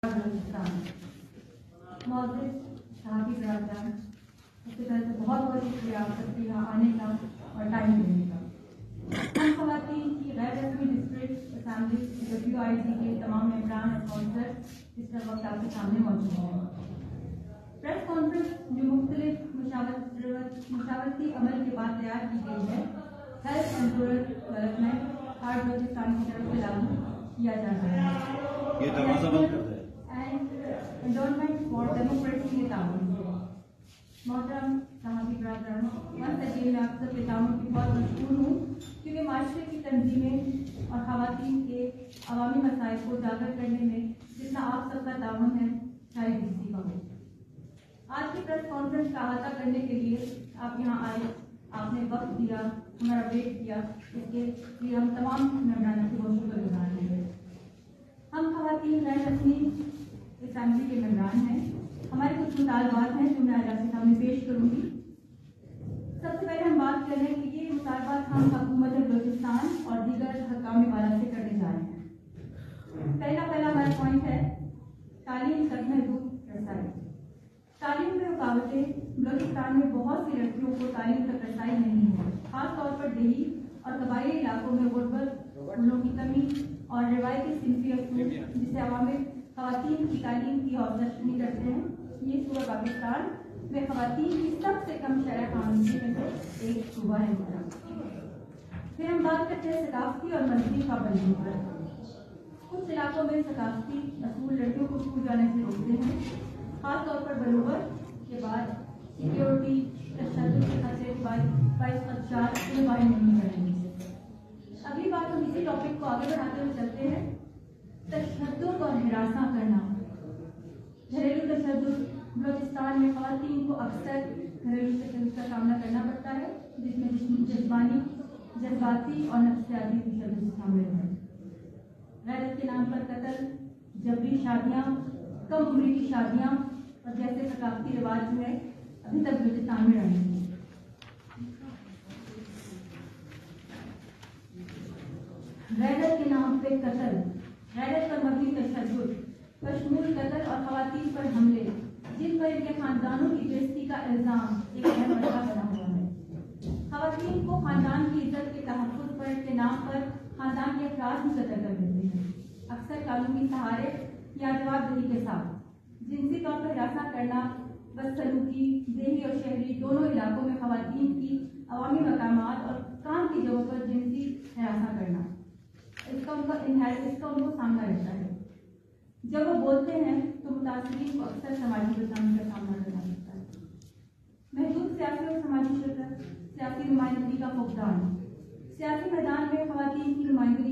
मौजूद साथी बराबर उसके तरह से बहुत बहुत शुक्रिया आप सबके यहाँ आने का और टाइम देने का। हम ख़वातीन की गैर रस्मी डिस्ट्रिक्ट असेंबली WIG के तमाम मेंबरान और काउंसलर इस वक्त आपके सामने मौजूद हैं। प्रेस कॉन्फ्रेंस जो मुख्तलिफ मुशावरती अमल के बाद तैयार की गई है, health and rural development hard Balochistan की तरफ से लागू किया जा रहा है। ये दरवाजा बंद कर दे। एंडोर्समेंट फॉर डेमोक्रेसी के ताउन मोहतरम साहबी बरादरान, वंस अगेन मैं आप सबके ताउन की बहुत मशहूर हूँ क्योंकि माशरे की तंजीमें और ख़वातीन के अवामी मसाइल को उजागर करने में जितना आप सबका ताउन है शायद किसी का हो। आज की प्रेस कॉन्फ्रेंस का अहाता करने के लिए आप यहाँ आए, आपने वक्त दिया, हमारा वेट किया, इसके लिए हम तमाम मेंबरान की बहुत शुक्रगुजार हैं। हम ख़वातीन गैर रस्मी असेंबली के मेंबरान हैं। हमारे कुछ मुतालबात हैं जो मैं आज आपके सामने पेश करूंगी। सबसे पहले हम बात कर रहे हैं कि ये मुतालबात हम हुकूमत बलूचिस्तान और दीगर हकाम वाला से करने जा रहे हैं। पहला हमारा पॉइंट है तालीम तक महदूद रसाई। तालीम में रुकावटें बलूचिस्तान में बहुत सी लड़कियों को तालीम तक रसाई नहीं है, खासतौर पर देही और कबायली इलाकों में गुर्बत, फूलों की कमी और रिवायती सिंफी असूल जिसे अवामी ख़वातीन की तालीम की हौसला नहीं करते हैं। ये सूबा पाकिस्तान में ख़वातीन की सबसे कम शरह कानून में से एक सूबा है। फिर हम बात करते हैं सकाफती और मजहबी पाबंदियों पर। कुछ इलाकों में सकाफती असूल लड़कियों को स्कूल जाने से रोकते हैं, खासतौर पर बलूगत के बाद सिक्योरिटी तशद्दुद के खतरे के बाद खदशात बाहर नहीं करेंगे। अगली बात हम इसी टॉपिक को आगे बढ़ाते हुए चलते हैं। तशद्दुद और हिरासा करना। घरेलू तशद्दुद बलूचिस्तान में ख़वातीन को अक्सर घरेलू तशद्दुद का सामना करना पड़ता है, जिसमें जिस्मानी, जज्बाती और नफ्सियाती तशद्दुद शामिल है। गैरत के नाम पर कत्ल, जबरी शादियाँ, कम उम्र की शादियाँ और जैसे सकाफती रिवाज जो है अभी तक बलूचिस्तान में रहे हैं। गैरत के नाम पे कत्ल, गैरत पर मबनी तशद्दुद, बशमूल कत्ल और ख़वातीन पर हमले, जिन पर इनके खानदानों की बेइज्जती का इल्ज़ाम एक अहम मसला बना हुआ है। ख़वातीन को खानदान की इज्जत के तहफ़्फ़ुज़ पर के नाम पर खानदान के अफराद ही कत्ल कर देते हैं, अक्सर कानूनी सहारे या जवाबदेही के साथ। जिनसी तौर पर हिरासा करना, बदसलूकी देही और शहरी दोनों इलाकों में ख़वातीन की अवामी मकामात और काम की जगहों पर जिनसी हिरासा करना, इसका उनको सामना रहता है। जब वो बोलते हैं तो मुतासिरीन को अक्सर समाजी बदनामी का सामना करना पड़ता है। महदूद सियासी और समाजी शिरकत, सियासी नुमाइंदगी का फुकदान। सियासी मैदान में ख़वातीन की नुमाइंदगी